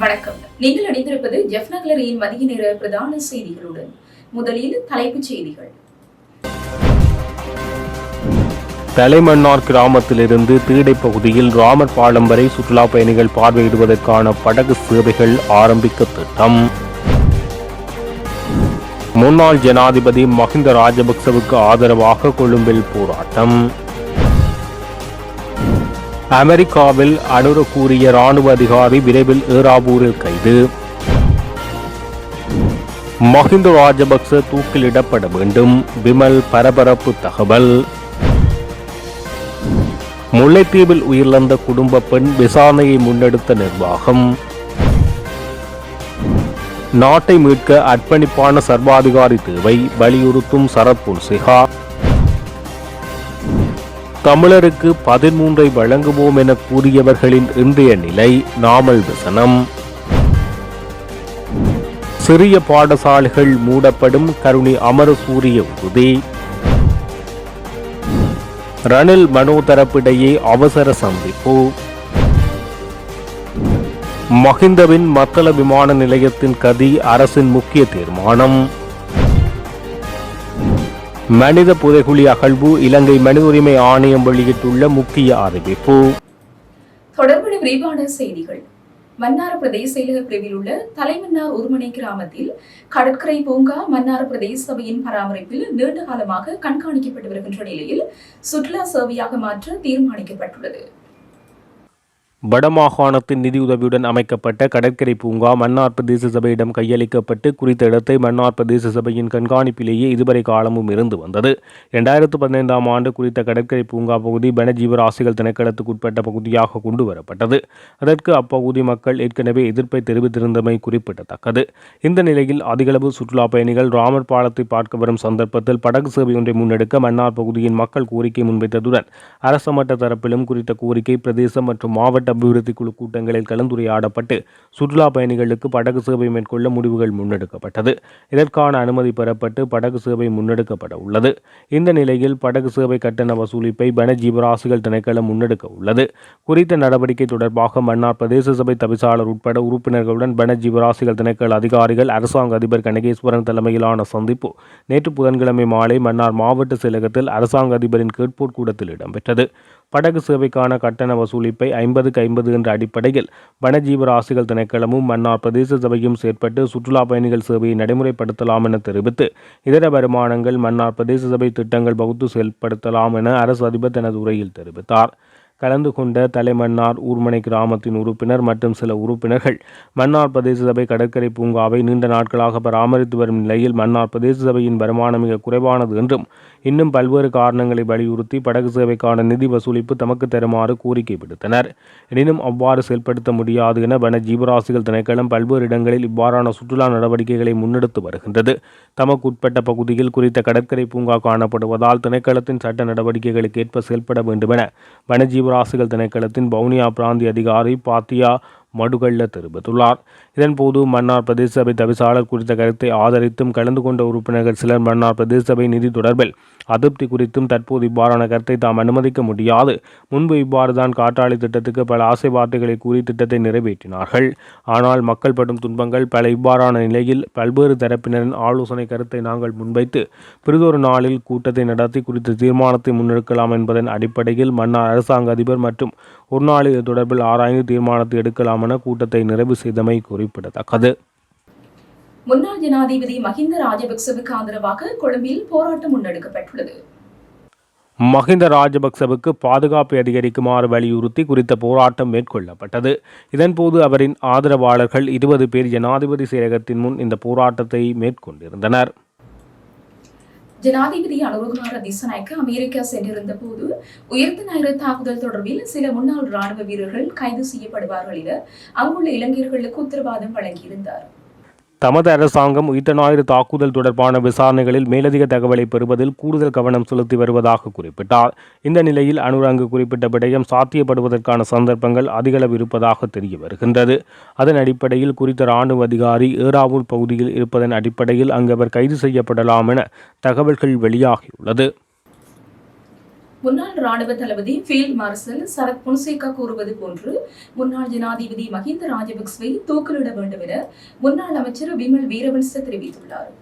வணக்கம். நீங்கள் இணைந்திருப்பது ஜெஃப் நகரின் மதிய நேர பிரதான செய்திகளுடன். முதலில் தலைப்புச் செய்திகள். தலைமன்னார் கிராமத்திலிருந்து தீடை பகுதியில் ராமர் பாலம் வரை சுற்றுலா பயணிகள் பார்வையிடுவதற்கான படகு சேவைகள் ஆரம்பிக்க திட்டம். முன்னாள் ஜனாதிபதி மஹிந்த ராஜபக்சவுக்கு ஆதரவாக கொழும்பில் போராட்டம். அமெரிக்காவில் அனுர கூறிய ராணுவ அதிகாரி விரைவில் ஏறாவூரில் கைது. மஹிந்த ராஜபக்ச தூக்கிலிடப்பட வேண்டும், விமல் பரபரப்பு தகவல். முல்லைத்தீவில் உயிரிழந்த குடும்ப பெண் விசாரணையை முன்னெடுத்த நிர்வாகம். நாட்டை மீட்க அர்ப்பணிப்பான சர்வாதிகாரி தேவை, வலியுறுத்தும் சரத் பொன்சேகா. தமிழருக்கு 13 வழங்குவோம் என கூறியவர்களின் இன்றைய நிலை, நாமல் விசனம். சிறிய பாடசாலைகள் மூடப்படும், கருணி அமரசூரிய உறுதி. ரணில் மனோ தரப்பிடையே அவசர சந்திப்பு. மஹிந்தவின் மத்தள விமான நிலையத்தின் கதி அரசின் முக்கிய தீர்மானம். மனித புதைகுழி அகழ்வு, இலங்கை மனித உரிமை ஆணையம் வெளியிட்டுள்ள முக்கிய அறிவிப்பு. தொடர்புடைய விரிவான செய்திகள். மன்னார் பிரதேச செயலக பிரிவில் உள்ள தலைமன்னார் உருமனை கிராமத்தில் கடற்கரை பூங்கா மன்னார் பிரதேச சபையின் பராமரிப்பில் நீண்ட காலமாக கண்காணிக்கப்பட்டு வருகின்ற நிலையில் சுற்றுலா சேவையாக மாற்ற தீர்மானிக்கப்பட்டுள்ளது. வடமாகாணத்தின் நிதியுதவியுடன் அமைக்கப்பட்ட கடற்கரை பூங்கா மன்னார் பிரதேச சபையிடம் கையளிக்கப்பட்டு குறித்த இடத்தை மன்னார் பிரதேச சபையின் கண்காணிப்பிலேயே இதுவரை காலமும் இருந்து வந்தது. 2015ஆம் ஆண்டு குறித்த கடற்கரை பூங்கா பகுதி வனஜீவராசிகள் திணைக்களத்துக்குட்பட்ட பகுதியாக கொண்டு வரப்பட்டது. அதற்கு அப்பகுதி மக்கள் ஏற்கனவே எதிர்ப்பை தெரிவித்திருந்தமை குறிப்பிடத்தக்கது. இந்த நிலையில் அதிகளவு சுற்றுலா பயணிகள் ராமர் பாலத்தை பார்க்க வரும் சந்தர்ப்பத்தில் படகு சேவை ஒன்றை முன்னெடுக்க மன்னார் பகுதியின் மக்கள் கோரிக்கை முன்வைத்ததுடன் அரச மட்ட தரப்பிலும் குறித்த கோரிக்கை பிரதேச மற்றும் மாவட்ட அபிவிருத்தி குழு கூட்டங்களில் கலந்துரையாடப்பட்டு சுற்றுலா பயணிகளுக்கு படகு சேவை மேற்கொள்ள முடிவுகள் முன்னெடுக்கப்பட்டது. இதற்கான அனுமதி பெறப்பட்டு படகு சேவை முன்னெடுக்கப்பட உள்ளது. இந்த நிலையில் படகு சேவை கட்டண வசூலிப்பை வனஜீவராசிகள் திணைக்களம் முன்னெடுக்க உள்ளது. குறித்த நடவடிக்கை தொடர்பாக மன்னார் பிரதேச சபை தவிசாளர் உட்பட உறுப்பினர்களுடன் வனஜீவராசிகள் திணைக்கள அதிகாரிகள் அரசாங்க அதிபர் கனகேஸ்வரன் தலைமையிலான சந்திப்பு நேற்று புதன்கிழமை மாலை மன்னார் மாவட்ட செயலகத்தில் அரசாங்க அதிபரின் கேட்போர் கூடத்தில் இடம்பெற்றது. படகு சேவைக்கான கட்டண வசூலிப்பை 50க்கு 50 என்ற அடிப்படையில் வனஜீவராசிகள் திணைக்களமும் மன்னார் பிரதேச சபையும் செயற்பட்டு சுற்றுலா பயணிகள் சேவையை நடைமுறைப்படுத்தலாம் என தெரிவித்து இதர வருமானங்கள் மன்னார் பிரதேச சபை திட்டங்கள் வகுத்து செயல்படுத்தலாம் என அரசு அதிபர் தனது உரையில் தெரிவித்தார். கலந்து கொண்ட தலைமன்னார் ஊர்மனை கிராமத்தின் உறுப்பினர் மற்றும் சில உறுப்பினர்கள் மன்னார் பிரதேச சபை கடற்கரை பூங்காவை நீண்ட நாட்களாக பராமரித்து வரும் நிலையில் மன்னார் பிரதேச சபையின் வருமானம் மிக குறைவானது என்றும் இன்னும் பல்வேறு காரணங்களை வலியுறுத்தி படகு சேவைக்கான நிதி வசூலிப்பு தமக்கு தருமாறு கோரிக்கை விடுத்தனர். எனினும் அவ்வாறு செயல்படுத்த முடியாது என வன ஜீவராசிகள் திணைக்களம் பல்வேறு இடங்களில் இவ்வாறான சுற்றுலா நடவடிக்கைகளை முன்னெடுத்து வருகின்றது. தமக்கு உட்பட்ட பகுதியில் குறித்த கடற்கரை பூங்கா காணப்படுவதால் திணைக்களத்தின் சட்ட நடவடிக்கைகளுக்கு ஏற்ப செயல்பட வேண்டும் என வனஜீவராசிகள் திணைக்களத்தின் வவுனியா பிராந்திய அதிகாரி பாத்தியா மடுகல்ல தெரிவித்துள்ளார். இதன்போது மன்னார் பிரதேச சபை தவிசாளர் குறித்த கருத்தை ஆதரித்தும் கலந்து கொண்ட உறுப்பினர்கள் சிலர் மன்னார் பிரதேச சபை நிதி தொடர்பில் அதிருப்தி குறித்தும் தற்போது இவ்வாறான கருத்தை தாம் அனுமதிக்க முடியாது, முன்பு இவ்வாறுதான் காற்றாலை திட்டத்துக்கு பல ஆசை வார்த்தைகளை கூறி திட்டத்தை நிறைவேற்றினார்கள். ஆனால் மக்கள் படும் துன்பங்கள் பல இவ்வாறான நிலையில் பல்வேறு தரப்பினரின் ஆலோசனை கருத்தை நாங்கள் முன்வைத்து பிறிதொரு நாளில் கூட்டத்தை நடத்தி குறித்த தீர்மானத்தை முன்னெடுக்கலாம் என்பதன் அடிப்படையில் மன்னார் அரசாங்க அதிபர் மற்றும் ஒரு நாளில் இது தொடர்பில் ஆராய்ந்து தீர்மானத்தை எடுக்கலாம் என கூட்டத்தை நிறைவு செய்தமை குறிப்பிடத்தக்கது. முன்னாள் ஜனாதிபதி மஹிந்த ராஜபக்சவுக்கு ஆதரவாக கொழும்பில் போராட்டம் முன்னெடுக்கப்பட்டுள்ளது. மஹிந்த ராஜபக்சவுக்கு பாதுகாப்பை அதிகரிக்குமாறு வலியுறுத்தி குறித்த போராட்டம் மேற்கொள்ளப்பட்டது. இதன்போது அவரின் ஆதரவாளர்கள் 20 பேர் ஜனாதிபதி செயலகத்தின் முன் இந்த போராட்டத்தை மேற்கொண்டிருந்தனர். ஜனாதிபதி அனுரகுமார திசாநாயக்க அமெரிக்கா சென்றிருந்த போது உயிர்த்த ஞாயிறு தாக்குதல் தொடர்பில் சில முன்னாள் ராணுவ வீரர்கள் கைது செய்யப்படுவார்கள் என அங்குள்ள இளைஞர்களுக்கு உத்தரவாதம் வழங்கியிருந்தார். தமது அரசாங்கம் உயிர்த்த ஞாயிறு தாக்குதல் தொடர்பான விசாரணைகளில் மேலதிக தகவலை பெறுவதில் கூடுதல் கவனம் செலுத்தி வருவதாக குறிப்பிட்டார். இந்த நிலையில் அனுர் அங்கு குறிப்பிட்ட விடயம் சாத்தியப்படுவதற்கான சந்தர்ப்பங்கள் அதிகளவு இருப்பதாக தெரிய வருகின்றது. அதன் அடிப்படையில் குறித்த இராணுவ அதிகாரி ஏறாவூர் பகுதியில் இருப்பதன் அடிப்படையில் அங்கு அவர் கைது செய்யப்படலாம் என தகவல்கள் வெளியாகியுள்ளது. முன்னாள் ராணுவ தளபதி ஃபீல்ட் மார்ஷல் சரத் பொன்சேகா கூறுவது போன்று முன்னாள் ஜனாதிபதி மஹிந்த ராஜபக்சவை தூக்கிலிட வேண்டும் என முன்னாள் அமைச்சர் விமல் வீரவன்ச தெரிவித்துள்ளார்.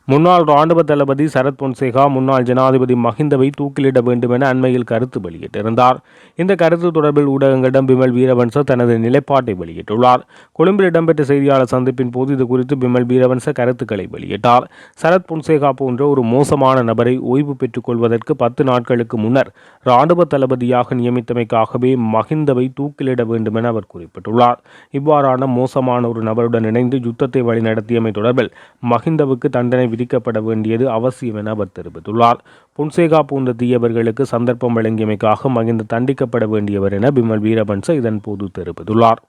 முன்னாள் ராணுவ தளபதி சரத் பொன்சேகா முன்னாள் ஜனாதிபதி மஹிந்தவை தூக்கிலிட வேண்டும் என அண்மையில் கருத்து வெளியிட்டிருந்தார். இந்த கருத்து தொடர்பில் ஊடகங்களிடம் பிமல் வீரவன்ச தனது நிலைப்பாட்டை வெளியிட்டுள்ளார். கொழும்பில் இடம்பெற்ற செய்தியாளர் சந்திப்பின் போது இது குறித்து பிமல் வீரவன்ச கருத்துக்களை வெளியிட்டார். சரத் பொன்சேகா போன்ற ஒரு மோசமான நபரை ஓய்வு பெற்றுக் கொள்வதற்கு 10 நாட்களுக்கு முன்னர் ராணுவ தளபதியாக நியமித்தமைக்காகவே மஹிந்தவை தூக்கிலிட வேண்டும் என அவர் குறிப்பிட்டுள்ளார். இவ்வாறான மோசமான ஒரு நபருடன் இணைந்து யுத்தத்தை வழிநடத்தியமை தொடர்பில் மஹிந்தவுக்கு தண்டனை விதிக்கப்பட வேண்டியது அவசியம் என அவர் தெரிவித்துள்ளார். பொன்சேகா போன்ற தீயவர்களுக்கு சந்தர்ப்பம் வழங்கியமைக்காக மஹிந்த தண்டிக்கப்பட வேண்டியவர் என பிமல் வீரவன்ச இதன் போது தெரிவித்துள்ளார்.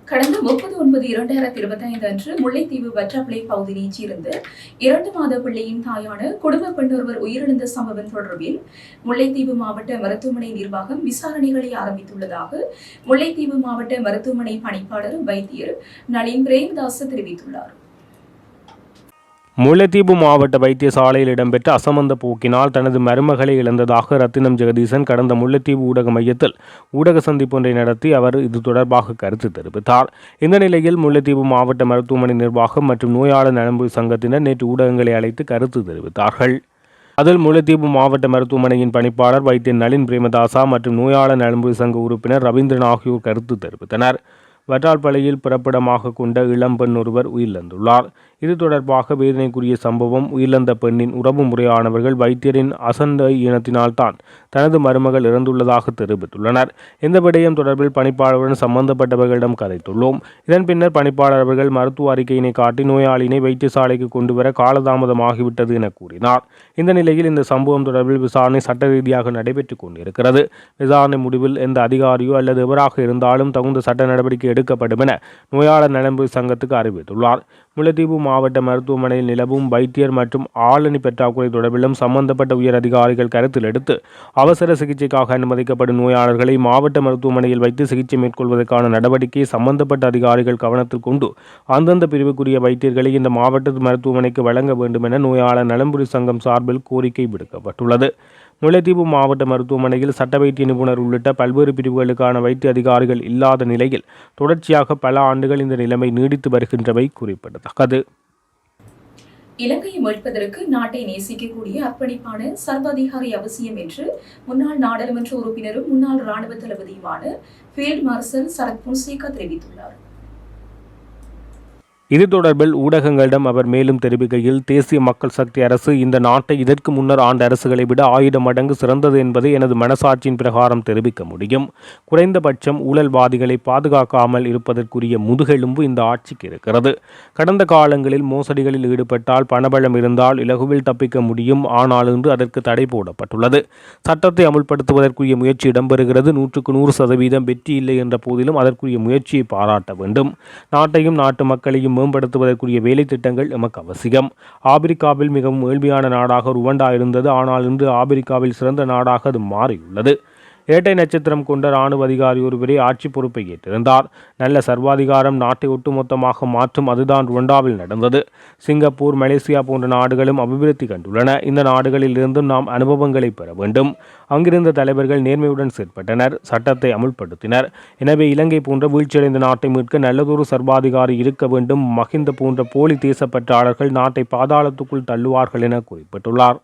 கடந்த 30/9/2025 அன்று முல்லைத்தீவு வற்றாப்பிளை பகுதியைச் சேர்ந்த 2 மாத பிள்ளையின் தாயான குடும்ப பெண் ஒருவர் உயிரிழந்த சம்பவம் தொடர்பில் முல்லைத்தீவு மாவட்ட மருத்துவமனை நிர்வாகம் விசாரணைகளை ஆரம்பித்துள்ளதாக முல்லைத்தீவு மாவட்ட மருத்துவமனை பணிப்பாளர் வைத்தியர் நளின் பிரேம்தாஸ் தெரிவித்துள்ளார். முல்லைத்தீவு மாவட்ட வைத்தியசாலையில் இடம்பெற்ற அசமந்த போக்கினால் தனது மருமகளை இழந்ததாக ரத்தினம் ஜெகதீசன் கடந்த முல்லைத்தீவு ஊடக மையத்தில் ஊடக சந்திப்பொன்றை நடத்தி அவர் இது தொடர்பாக கருத்து தெரிவித்தார். இந்த நிலையில் முல்லைத்தீவு மாவட்ட மருத்துவமனை நிர்வாகம் மற்றும் நோயாளர் நலன்புரி சங்கத்தினர் நேற்று ஊடகங்களை அழைத்து கருத்து தெரிவித்தார்கள். அதில் முல்லைத்தீவு மாவட்ட மருத்துவமனையின் பணிப்பாளர் வைத்தியர் நளின் பிரேமதாசா மற்றும் நோயாளர் நலன்புரி சங்க உறுப்பினர் ரவீந்திரன் ஆகியோர் கருத்து தெரிவித்தனர். வற்றால்பளையில் பிறப்பிடமாக கொண்ட இளம்பெண் ஒருவர் உயிரிழந்துள்ளார். இது தொடர்பாக வேதனைக்குரிய சம்பவம். உயிரிழந்த பெண்ணின் உறவு முறையானவர்கள் வைத்தியரின் அசந்த ஈனத்தினால்தான் தனது மருமகள் இறந்துள்ளதாக தெரிவித்துள்ளனர். இந்த விடயம் தொடர்பில் பணிப்பாளருடன் சம்பந்தப்பட்டவர்களிடம் கதைத்துள்ளோம். இதன் பின்னர் பணிப்பாளர் அவர்கள் மருத்துவ அறிக்கையினை காட்டி நோயாளியினை வைத்தியசாலைக்கு கொண்டுவர காலதாமதமாகிவிட்டது என கூறினார். இந்த நிலையில் இந்த சம்பவம் தொடர்பில் விசாரணை சட்ட ரீதியாக நடைபெற்றுக் கொண்டிருக்கிறது. விசாரணை முடிவில் எந்த அதிகாரியோ அல்லது எவராக இருந்தாலும் தகுந்த சட்ட நடவடிக்கை எடுக்கப்படும் என நோயாளர் நலன்புரி சங்கத்துக்கு அறிவித்துள்ளார். முல்லைத்தீவு மாவட்ட மருத்துவமனையில் நிலவும் வைத்தியர் மற்றும் ஆளணி பற்றாக்குறை தொடர்பிலும் சம்பந்தப்பட்ட உயர் அதிகாரிகள் கருத்தில் எடுத்து அவசர சிகிச்சைக்காக அனுமதிக்கப்படும் நோயாளர்களை மாவட்ட மருத்துவமனையில் வைத்து சிகிச்சை மேற்கொள்வதற்கான நடவடிக்கையை சம்பந்தப்பட்ட அதிகாரிகள் கவனத்தில் கொண்டு அந்தந்த பிரிவுக்குரிய வைத்தியர்களை இந்த மாவட்ட மருத்துவமனைக்கு வழங்க வேண்டும் என நோயாளர் நலன்புரி சங்கம் சார்பில் கோரிக்கை விடுக்கப்பட்டுள்ளது. முல்லைத்தீவு மாவட்ட மருத்துவமனையில் சட்ட வைத்திய நிபுணர் உள்ளிட்ட பல்வேறு பிரிவுகளுக்கான வைத்திய அதிகாரிகள் இல்லாத நிலையில் தொடர்ச்சியாக பல ஆண்டுகள் இந்த நிலைமை நீடித்து வருகின்றவை குறிப்பிடத்தக்கது. இலங்கையை மீட்பதற்கு நாட்டை நேசிக்கக்கூடிய அர்ப்பணிப்பான சர்வாதிகாரி அவசியம் என்று முன்னாள் நாடாளுமன்ற உறுப்பினரும் முன்னாள் ராணுவ தளபதியுமான ஃபீல்ட் மார்ஷல் சரத் பொன்சேகா தெரிவித்துள்ளார். இது தொடர்பில் ஊடகங்களிடம் அவர் மேலும் தெரிவிக்கையில், தேசிய மக்கள் சக்தி அரசு இந்த நாட்டை இதற்கு முன்னர் ஆண்ட அரசுகளை விட 1000 மடங்கு சிறந்தது என்பதை எனது மனசாட்சியின் பிரகாரம் தெரிவிக்க முடியும். குறைந்தபட்சம் ஊழல்வாதிகளை பாதுகாக்காமல் இருப்பதற்குரிய முதுகெலும்பு இந்த ஆட்சிக்கு இருக்கிறது. கடந்த காலங்களில் மோசடிகளில் ஈடுபட்டால் பணபலம் இருந்தால் இலகுவில் தப்பிக்க முடியும். ஆனால் இன்று அதற்கு தடை போடப்பட்டுள்ளது. சட்டத்தை அமுல்படுத்துவதற்குரிய முயற்சி இடம்பெறுகிறது. 100% வெற்றி இல்லை என்ற போதிலும் அதற்குரிய முயற்சியை பாராட்ட வேண்டும். நாட்டையும் நாட்டு மக்களையும் மேம்படுத்துவதற்குரிய வேலை திட்டங்கள் எமக்கு அவசியம். ஆப்பிரிக்காவில் மிகவும் ஏழ்மையான நாடாக ருவண்டா இருந்தது. ஆனால் இன்று ஆப்பிரிக்காவில் சிறந்த நாடாக அது மாறியுள்ளது. இரட்டை நட்சத்திரம் கொண்ட இராணுவ அதிகாரி ஒருவரே ஆட்சி பொறுப்பை ஏற்றிருந்தார். நல்ல சர்வாதிகாரம் நாட்டை ஒட்டுமொத்தமாக மாற்றும். அதுதான் ருவண்டாவில் நடந்தது. சிங்கப்பூர், மலேசியா போன்ற நாடுகளும் அபிவிருத்தி கண்டுள்ளன. இந்த நாடுகளில் இருந்தும் நாம் அனுபவங்களை பெற வேண்டும். அங்கிருந்த தலைவர்கள் நேர்மையுடன் செயற்பட்டனர், சட்டத்தை அமுல்படுத்தினர். எனவே இலங்கை போன்ற வீழ்ச்சியடைந்த நாட்டை மீட்க நல்லதொரு சர்வாதிகாரி இருக்க வேண்டும். மஹிந்த போன்ற போலி தேசப்பற்றாளர்கள் நாட்டை பாதாளத்துக்குள் தள்ளுவார்கள் என குறிப்பிட்டுள்ளார்.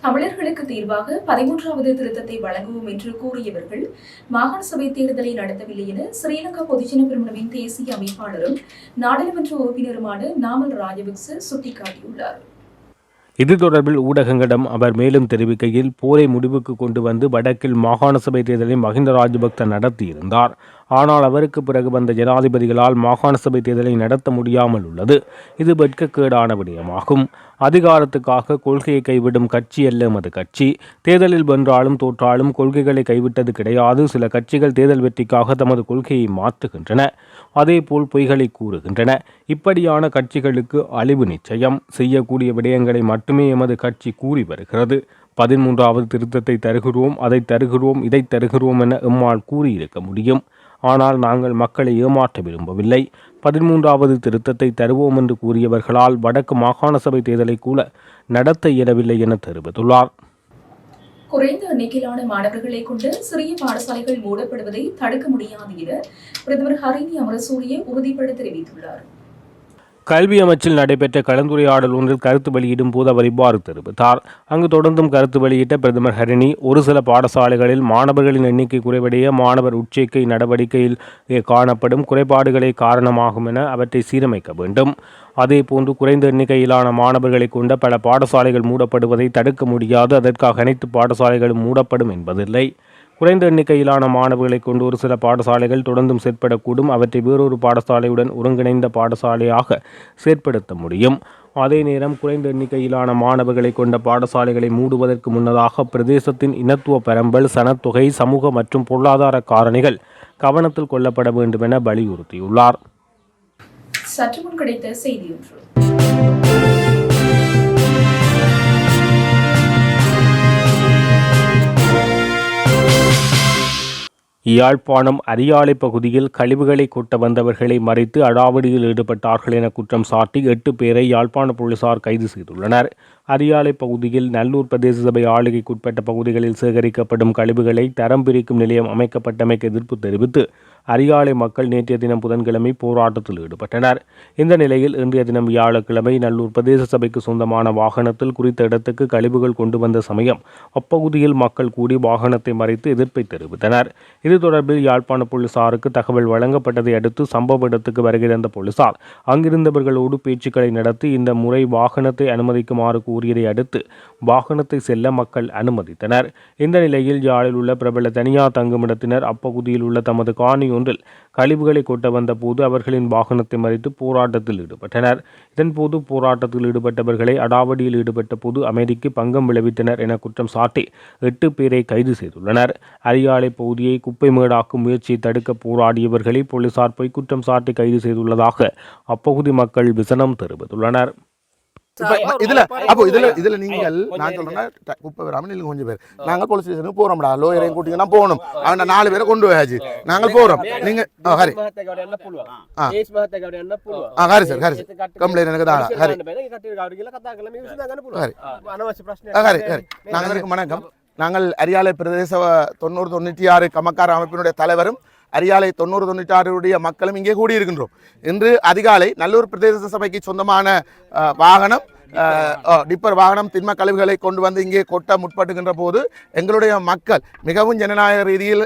தமிழர்களுக்கு தீர்வாக 13வது திருத்தத்தை வழங்குவோம் என்று கூறியவர்கள் மாகாண சபை தேர்தலை நடத்தவில்லை என ஸ்ரீலங்கா பொதுஜன பெரமுனவின் தேசிய அமைப்பாளரும் நாடாளுமன்ற உறுப்பினருமான நாமல் ராஜபக்ச சுட்டிக்காட்டியுள்ளார். இது தொடர்பில் ஊடகங்களிடம் அவர் மேலும் தெரிவிக்கையில், போரை முடிவுக்கு கொண்டு வந்து வடக்கில் மாகாண சபை தேர்தலை மஹிந்த ராஜபக்ச நடத்தியிருந்தார். ஆனால் அவருக்கு பிறகு வந்த ஜனாதிபதிகளால் மாகாண சபை தேர்தலை நடத்த முடியாமல் உள்ளது. இது வெட்கக்கேடான விடயமாகும். அதிகாரத்துக்காக கொள்கையை கைவிடும் கட்சி அல்ல எமது கட்சி. தேர்தலில் வென்றாலும் தோற்றாலும் கொள்கைகளை கைவிட்டது கிடையாது. சில கட்சிகள் தேர்தல் வெற்றிக்காக தமது கொள்கையை மாற்றுகின்றன, அதேபோல் பொய்களை கூறுகின்றன. இப்படியான கட்சிகளுக்கு அழிவு நிச்சயம். செய்யக்கூடிய விடயங்களை மட்டுமே எமது கட்சி கூறி வருகிறது. 13வது திருத்தத்தை தருகிறோம், அதை தருகிறோம், இதை தருகிறோம் என எம்மால் கூறியிருக்க முடியும். ஆனால் நாங்கள் மக்களை ஏமாற்ற விரும்பவில்லை. 13வது திருத்தத்தை தருவோம் என்று கூறியவர்களால் வடக்கு மாகாண சபை தேர்தலை கூட நடத்த இயலவில்லை என தெரிவித்துள்ளார். குறைந்த எண்ணிக்கையிலான மாணவர்களை கொண்டு சிறிய பாடசாலைகள் மூடப்படுவதை தடுக்க முடியாது என பிரதமர் ஹரிணி அமரசூரிய உறுதிபட தெரிவித்துள்ளார். கல்வி அமைச்சில் நடைபெற்ற கலந்துரையாடல் ஒன்றில் கருத்து வெளியிடும் போது அவர் இவ்வாறு தெரிவித்தார். அங்கு தொடர்ந்தும் கருத்து வெளியிட்ட பிரதமர் ஹரிணி, ஒரு சில பாடசாலைகளில் மாணவர்களின் எண்ணிக்கை குறைவடைய மாணவர் உட்சேர்க்கை நடவடிக்கையில் காணப்படும் குறைபாடுகளே காரணமாகும் என அவற்றை சீரமைக்க வேண்டும். அதேபோன்று குறைந்த எண்ணிக்கையிலான மாணவர்களை கொண்ட பல பாடசாலைகள் மூடப்படுவதை தடுக்க முடியாது. அதற்காக அனைத்து பாடசாலைகளும் மூடப்படும் என்பதில்லை. குறைந்த எண்ணிக்கையிலான மாணவர்களை கொண்டு ஒரு சில பாடசாலைகள் தொடர்ந்தும் செயற்படக்கூடும். அவற்றை வேறொரு பாடசாலையுடன் ஒருங்கிணைந்த பாடசாலையாக செயற்படுத்த முடியும். அதே நேரம் குறைந்த எண்ணிக்கையிலான மாணவர்களை கொண்ட பாடசாலைகளை மூடுவதற்கு முன்னதாக பிரதேசத்தின் இனத்துவ பரம்பல், சனத்தொகை, சமூக மற்றும் பொருளாதார காரணிகள் கவனத்தில் கொள்ளப்பட வேண்டும் என வலியுறுத்தியுள்ளார். சற்று முன் கிடைத்த செய்தி ஒன்று. யாழ்ப்பாணம் அரியாலை பகுதியில் கழிவுகளை கொட்ட வந்தவர்களை மறைத்து அடாவடியில் ஈடுபட்டார்கள் என குற்றம் சாட்டி 8 பேரை யாழ்ப்பாண போலீசார் கைது செய்துள்ளனர். அரியாலை பகுதியில் நல்லூர் பிரதேச சபை ஆளுகைக்குட்பட்ட பகுதிகளில் சேகரிக்கப்படும் கழிவுகளை தரம் பிரிக்கும் நிலையம் அமைக்கப்பட்டமைக்கு எதிர்ப்பு தெரிவித்து அரியாலை மக்கள் நேற்றைய தினம் புதன்கிழமை போராட்டத்தில் ஈடுபட்டனர். இந்த நிலையில் இன்றைய தினம் வியாழக்கிழமை நல்லூர் பிரதேச சபைக்கு சொந்தமான வாகனத்தில் குறித்த இடத்துக்கு கழிவுகள் கொண்டு வந்த சமயம் அப்பகுதியில் மக்கள் கூடி வாகனத்தை மறைத்து எதிர்ப்பை தெரிவித்தனர். இது தொடர்பில் யாழ்ப்பாண போலீசாருக்கு தகவல் வழங்கப்பட்டதை அடுத்து சம்பவ இடத்துக்கு வருகை தந்த போலீசார் அங்கிருந்தவர்களோடு பேச்சுக்களை நடத்தி இந்த முறை வாகனத்தை அனுமதிக்குமாறு கூறியதை அடுத்து வாகனத்தை செல்ல மக்கள் அனுமதித்தனர். இந்த நிலையில் யாழில் உள்ள பிரபல தனியார் தங்குமிடத்தினர் அப்பகுதியில் உள்ள தமது காணி ஒன்றில் கழிவுகளை கொட்ட வந்த போது அவர்களின் வாகனத்தை மறித்து போராட்டத்தில் ஈடுபட்டனர். இதன்போது போராட்டத்தில் ஈடுபட்டவர்களை அடாவடியில் ஈடுபட்ட போது அமைதிக்கு பங்கம் விளைவித்தனர் என குற்றம் சாட்டி 8 பேரை கைது செய்துள்ளனர். அரியாலை பகுதியை குப்பை மேடாக்கும் முயற்சியை தடுக்க போராடியவர்களை போலீசார் பொய்க்குற்றம் சாட்டி கைது செய்துள்ளதாக அப்பகுதி மக்கள் விசனம் தெரிவித்துள்ளனர். இதுல நீங்கள் நான் சொல்றேன்னா குப்பை வராமல் நீங்க கொஞ்சம் பேர் நாங்கள் போலீஸ் ஸ்டேஷனுக்கு போறோம்டா, லோயரையும் கூட்டிங்கன்னா போகணும். அவன் 4 பேரை கொண்டு போயாச்சு, நாங்கள் போறோம். நீங்க ஹரி ஹரி சார் ஹரி கம்ப்ளைண்ட் எனக்கு தான் ஹரி ஹரி ஹரி நாங்கள் வணக்கம். நாங்கள் அரியாலை பிரதேச 90-96 கமக்கார அமைப்பினுடைய தலைவரும் அரியாலை 90-96 மக்களும் இங்கே கூடியிருக்கின்றோம். இன்று அதிகாலை நல்லூர் பிரதேச சபைக்கு சொந்தமான வாகனம் டிப்பர் வாகனம் திண்ம கழிவுகளை கொண்டு வந்து இங்கே கொட்ட முற்பட்டுகின்ற போது எங்களுடைய மக்கள் மிகவும் ஜனநாயக ரீதியில்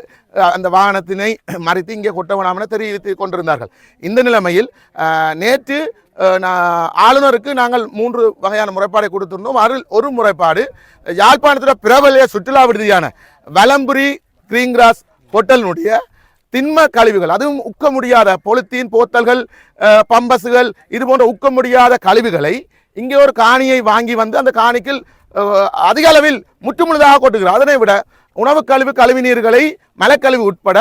அந்த வாகனத்தினை மறித்து இங்கே கொட்ட வேண்டாமென தெரிவித்து கொண்டிருந்தார்கள். இந்த நிலைமையில் நேற்று ஆளுநருக்கு நாங்கள் 3 வகையான முறைப்பாடை கொடுத்திருந்தோம். அதில் ஒரு முறைப்பாடு யாழ்ப்பாணத்தில் பிரபல சுற்றுலா விடுதியான வலம்புரி கிரீன்கிராஸ் ஹோட்டலினுடைய திண்ம கழிவுகள், அதுவும் உக்க முடியாத பொலித்தீன் போத்தல்கள், பம்பசுகள், இது போன்ற உக்க முடியாத கழிவுகளை இங்கே ஒரு காணியை வாங்கி வந்து அந்த காணிக்கில் அதிக அளவில் முற்றுமுழுதாக கொட்டுகிறார். அதனை விட உணவு கழிவு, கழிவு நீர்களை மலக்கழிவு உட்பட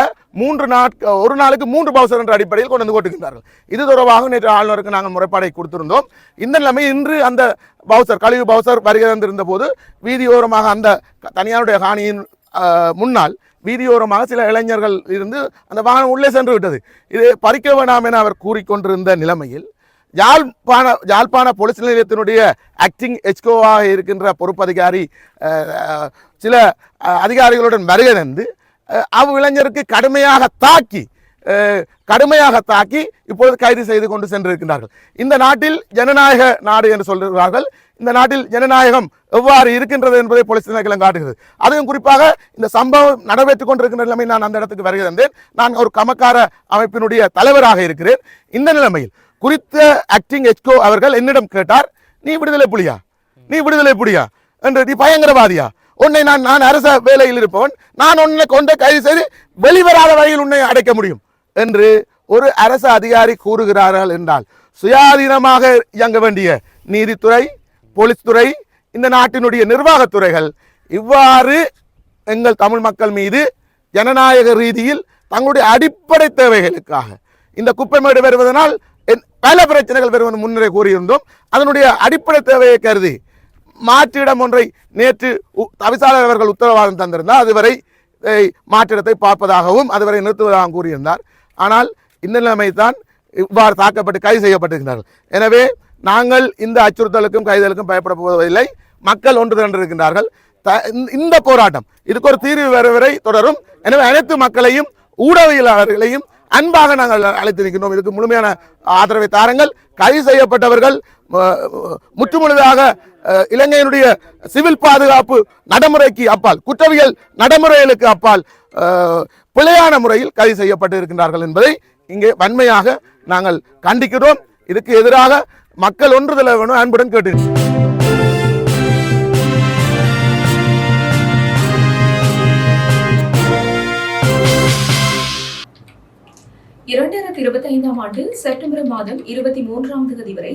ஒரு நாளுக்கு 3 பவுசர் என்ற அடிப்படையில் கொண்டு வந்து கொட்டுகின்றார்கள். இது தொடர்பாக நேற்று ஆளுநருக்கு நாங்கள் முறைப்பாடை கொடுத்திருந்தோம். இந்த நிலைமை இன்று அந்த கழிவு பவுசர் வருகை தந்திருந்த போது வீதியோரமாக அந்த தனியாருடைய காணியின் முன்னால் வீதியோரமாக சில இளைஞர்கள் இருந்து அந்த வாகனம் உள்ளே சென்று விட்டது. இது பறிக்க வேண்டாம் என அவர் கூறிக்கொண்டிருந்த நிலைமையில் யாழ்ப்பாண போலீஸ் நிலையத்தினுடைய ஆக்டிங் எச்கோவாக இருக்கின்ற பொறுப்பதிகாரி சில அதிகாரிகளுடன் வருகை தந்து இளைஞருக்கு கடுமையாக தாக்கி இப்பொழுது கைது செய்து கொண்டு சென்றிருக்கின்றார்கள். இந்த நாட்டில் ஜனநாயக நாடு என்று சொல்கிறார்கள். இந்த நாட்டில் ஜனநாயகம் எவ்வாறு இருக்கின்றது என்பதை போலீஸ் திணைக்களம் காட்டுகிறது. அதுவும் குறிப்பாக இந்த சம்பவம் நடைபெற்றுக் கொண்டிருக்கின்ற நிலைமை நான் அந்த இடத்துக்கு வருகை தந்தேன். நான் ஒரு கமக்கார அமைப்பினுடைய தலைவராக இருக்கிறேன். இந்த நிலைமையில் குறித்த ஆக்டிங் எச்கோ அவர்கள் என்னிடம் கேட்டார், நீ விடுதலை புலியா என்று, நீ பயங்கரவாதியா, உன்னை நான் அரச வேலையில் இருப்பவன், நான் உன்னை கொண்ட கைது செய்து வெளிவராத வகையில் உன்னை அடைக்க முடியும் என்று ஒரு அரசு அதிகாரி கூறுகிறார்கள் என்றால், சுயாதீனமாக இயங்க வேண்டிய நீதித்துறை, போலீஸ் துறை, இந்த நாட்டினுடைய நிர்வாகத்துறைகள் இவ்வாறு எங்கள் தமிழ் மக்கள் மீது ஜனநாயக ரீதியில் தங்களுடைய அடிப்படை தேவைகளுக்காக இந்த குப்பைமேடு வருவதனால் பல பிரச்சனைகள் வருவது முன்னரே கூறியிருந்தோம். அதனுடைய அடிப்படை தேவையை கருதி மாற்றிடம் ஒன்றை நேற்று தவிசாளர் அவர்கள் உத்தரவாதம் தந்திருந்தால் அதுவரை மாற்றிடத்தை பார்ப்பதாகவும் அதுவரை நிறுத்துவதாகவும் கூறியிருந்தார். ஆனால் இந்த நிலைமை தான் இவ்வாறு தாக்கப்பட்டு கைது செய்யப்பட்டிருக்கிறார்கள். எனவே நாங்கள் இந்த அச்சுறுத்தலுக்கும் கைதலுக்கும் பயப்பட போவதில்லை. மக்கள் ஒன்று திரண்டிருக்கின்றார்கள். இந்த போராட்டம் இதுக்கு ஒரு தீர்வு வரை தொடரும். எனவே அனைத்து மக்களையும் ஊடகவியலாளர்களையும் அன்பாக நாங்கள் அழைத்திருக்கின்றோம். இதுக்கு முழுமையான ஆதரவை தாருங்கள். கைது செய்யப்பட்டவர்கள் முற்றுமுழுதாக இலங்கையினுடைய சிவில் பாதுகாப்பு நடைமுறைக்கு அப்பால், குற்றவியல் நடைமுறைகளுக்கு அப்பால் பிழையான முறையில் கைது செய்யப்பட்டு இருக்கின்றார்கள் என்பதை இங்கே வன்மையாக நாங்கள் கண்டிக்கிறோம். இதுக்கு எதிராக மக்கள் ஒன்றுதல வேணும் அன்புடன் கேட்டு. இரண்டாயிரத்தி 25ஆம் ஆண்டு செப்டம்பர் மாதம் 23ஆம் தேதி வரை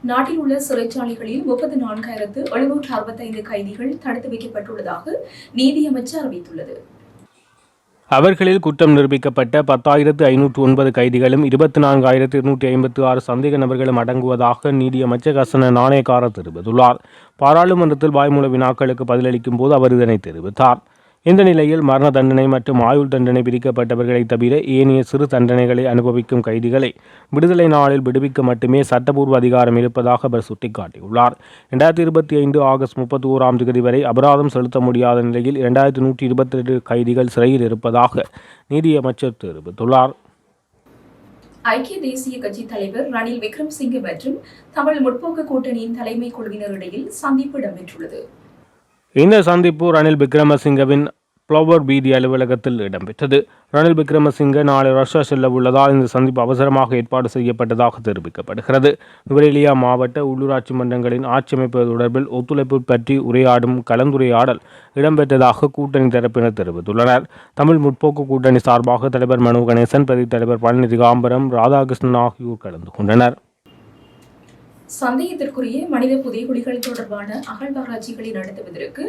நாட்டில் உள்ள சிறைச்சாலைகளில் 34,765 கைதிகள் தடுத்து வைக்கப்பட்டுள்ளதாக நீதியமைச்சர் அறிவித்துள்ளது. அவர்களில் குற்றம் நிரூபிக்கப்பட்ட 10,509 கைதிகளும் 24,256 சந்தேக நபர்களும் அடங்குவதாக நீதியமைச்சர் ஹசன நாணயக்கார தெரிவித்துள்ளார். பாராளுமன்றத்தில் வாய்மூல வினாக்களுக்கு பதிலளிக்கும் போது அவர் இதனை தெரிவித்தார். இந்த நிலையில் மரண தண்டனை மற்றும் ஆயுள் தண்டனை விதிக்கப்பட்டவர்களை தவிர ஏனைய சிறு தண்டனைகளை அனுபவிக்கும் கைதிகளை விடுதலை நாளில் விடுவிக்க மட்டுமே சட்டப்பூர்வ அதிகாரம் இருப்பதாக அவர் சுட்டிக்காட்டியுள்ளார். 2025 ஆகஸ்ட் 31ஆம் தேதி வரை அபராதம் செலுத்த முடியாத நிலையில் 2,122 கைதிகள் சிறையில் இருப்பதாக நீதியமைச்சர் தெரிவித்துள்ளார். ஐக்கிய தேசிய கட்சி தலைவர் ரணில் விக்ரமசிங்கே மற்றும் தமிழ் முற்போக்கு கூட்டணியின் தலைமை குழுவினரிடையில் சந்திப்பு இடம்பெற்றுள்ளது. இந்த சந்திப்பு ரணில் விக்ரமசிங்கவின் புளவர் வீதி அலுவலகத்தில் இடம்பெற்றது. ரணில் விக்ரமசிங்கே நாளை ரஷ்யா செல்ல உள்ளதால் இந்த சந்திப்பு அவசரமாக ஏற்பாடு செய்யப்பட்டதாக தெரிவிக்கப்படுகிறது. நுவரெலியா மாவட்ட உள்ளூராட்சி மன்றங்களின் ஆட்சி அமைப்பு தொடர்பில் ஒத்துழைப்பு பற்றி உரையாடும் கலந்துரையாடல் இடம்பெற்றதாக கூட்டணி தரப்பினர் தெரிவித்துள்ளனர். தமிழ் முற்போக்கு கூட்டணி சார்பாக தலைவர் மனோ கணேசன், பிரதி தலைவர் பழனி திகாம்பரம், ராதாகிருஷ்ணன் ஆகியோர் கலந்து கொண்டனர். சந்தேகத்திற்குரிய மனித புதைகுழிகள் தொடர்பான அகழ்வாராய்ச்சிகளை நடத்துவதற்கு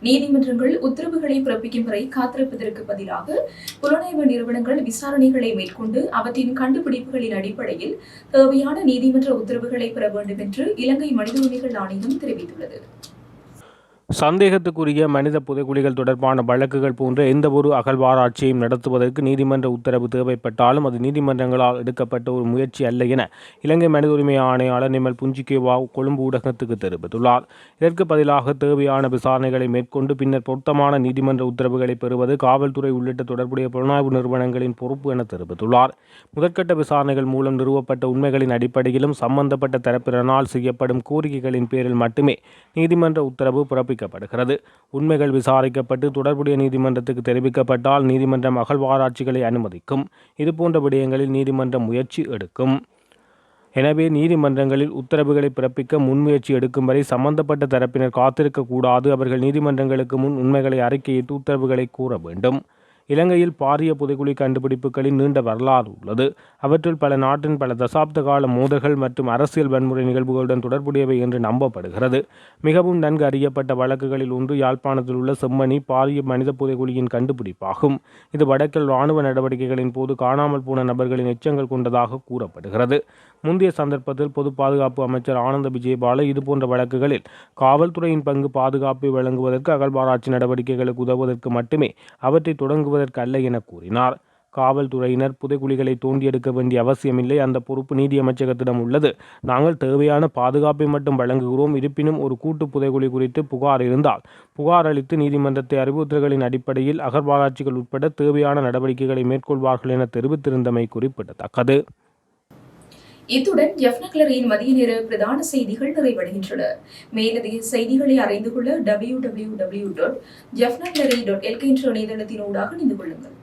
நீதிமன்றங்கள் உத்தரவுகளை பிறப்பிக்கும் வரை காத்திருப்பதற்கு பதிலாக புலனாய்வு நிறுவனங்கள் விசாரணைகளை மேற்கொண்டு அவற்றின் கண்டுபிடிப்புகளின் அடிப்படையில் தேவையான நீதிமன்ற உத்தரவுகளை பெற வேண்டும் என்று இலங்கை மனித உரிமைகள் ஆணையம் தெரிவித்துள்ளது. சந்தேகத்துக்குரிய மனித புதைகுழிகள் தொடர்பான வழக்குகள் போன்ற எந்தவொரு அகழ்வாராய்ச்சியையும் நடத்துவதற்கு நீதிமன்ற உத்தரவு தேவைப்பட்டாலும் அது நீதிமன்றங்களால் எடுக்கப்பட்ட ஒரு முயற்சி அல்ல என இலங்கை மனித உரிமை ஆணையாளர் நிமல் புஞ்சிகேவா கொழும்பு ஊடகத்துக்கு தெரிவித்துள்ளார். இதற்கு பதிலாக தேவையான விசாரணைகளை மேற்கொண்டு பின்னர் பொருத்தமான நீதிமன்ற உத்தரவுகளை பெறுவது காவல்துறை உள்ளிட்ட தொடர்புடைய புலனாய்வு நிறுவனங்களின் பொறுப்பு என தெரிவித்துள்ளார். முதற்கட்ட விசாரணைகள் மூலம் நிறுவப்பட்ட உண்மைகளின் அடிப்படையிலும் சம்பந்தப்பட்ட தரப்பினரால் செய்யப்படும் கோரிக்கைகளின் பேரில் மட்டுமே நீதிமன்ற உத்தரவு பிறப்பிக்க உண்மைகள் விசாரிக்கப்பட்டு தொடர்புடைய நீதிமன்றத்துக்கு தெரிவிக்கப்பட்டால் நீதிமன்றம் அகழ்வாராய்ச்சிகளை அனுமதிக்கும். இதுபோன்ற விடயங்களில் நீதிமன்றம் முயற்சி எடுக்கும். எனவே நீதிமன்றங்களில் உத்தரவுகளை பிறப்பிக்க முன்முயற்சி எடுக்கும் வரை சம்பந்தப்பட்ட தரப்பினர் காத்திருக்க கூடாது. அவர்கள் நீதிமன்றங்களுக்கு முன் உண்மைகளை அறிக்கையிட்டு உத்தரவுகளை கூற வேண்டும். இலங்கையில் பாரிய புதைகுழி கண்டுபிடிப்புகளின் நீண்ட வரலாறு உள்ளது. அவற்றில் பல நாட்டின் பல தசாப்த கால மோதல்கள் மற்றும் அரசியல் வன்முறை நிகழ்வுகளுடன் தொடர்புடையவை என்று நம்பப்படுகிறது. மிகவும் நன்கு அறியப்பட்ட வழக்குகளில் ஒன்று யாழ்ப்பாணத்தில் உள்ள செம்மணி பாரிய மனித புதைகுழியின் கண்டுபிடிப்பாகும். இது வடக்கில் இராணுவ நடவடிக்கைகளின் போது காணாமல் போன நபர்களின் எச்சங்கள் கொண்டதாக கூறப்படுகிறது. முந்தைய சந்தர்ப்பத்தில் பொது பாதுகாப்பு அமைச்சர் ஆனந்த விஜயபால இதுபோன்ற வழக்குகளில் காவல்துறையின் பங்கு பாதுகாப்பை வழங்குவதற்கு அகழ்வாராய்ச்சி நடவடிக்கைகளுக்கு உதவுவதற்கு மட்டுமே அவற்றை தொடங்குவதற்கு அல்ல என கூறினார். காவல்துறையினர் புதைகுழிகளை தோண்டியெடுக்க வேண்டிய அவசியமில்லை. அந்த பொறுப்பு நீதியமைச்சகத்திடம் உள்ளது. நாங்கள் தேவையான பாதுகாப்பை மட்டும் வழங்குகிறோம். இருப்பினும் ஒரு கூட்டு புதைகுழி குறித்து புகார் இருந்தால் புகார் அளித்து நீதிமன்றத்தை அறிவுறுத்தல்களின் அடிப்படையில் அகழ்வாராய்ச்சிகள் உட்பட தேவையான நடவடிக்கைகளை மேற்கொள்வார்கள் என தெரிவித்திருந்தமை குறிப்பிடத்தக்கது. இத்துடன் ஜெஃப்னக்லரியின் மதிய நேர பிரதான செய்திகள் நிறைவடைகின்றன. மேலதிக செய்திகளை அறிந்து கொள்ள www.jeffnaclery.lk என்ற இணையதளத்தினூடாக இணைந்து கொள்ளுங்கள்.